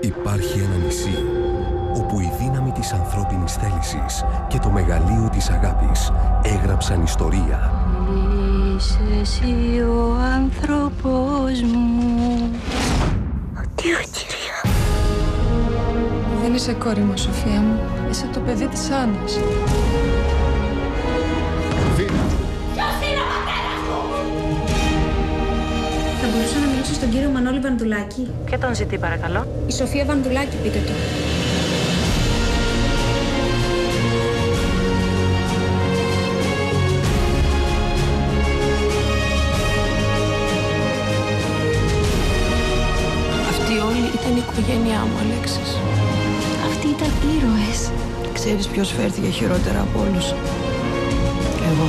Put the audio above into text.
Υπάρχει ένα νησί όπου η δύναμη της ανθρώπινης θέλησης και το μεγαλείο της αγάπης έγραψαν ιστορία. Είσαι εσύ ο άνθρωπος μου. Αντίο, κυρία. Δεν είσαι κόρη μου, Σοφία μου. Είσαι το παιδί της Άννας. Ποιος είναι ο πατέρας μου? Θα μπορούσα να μιλήσω στον κύριο Μανώλη Βανδουλάκη. Ποια τον ζητεί, παρακαλώ? Η Σοφία Βανδουλάκη, πείτε του. Αυτοί όλοι ήταν η οικογένειά μου, Αλέξης. Αυτοί ήταν ήρωες. Ξέρεις ποιος φέρθηκε χειρότερα από όλους? Εγώ.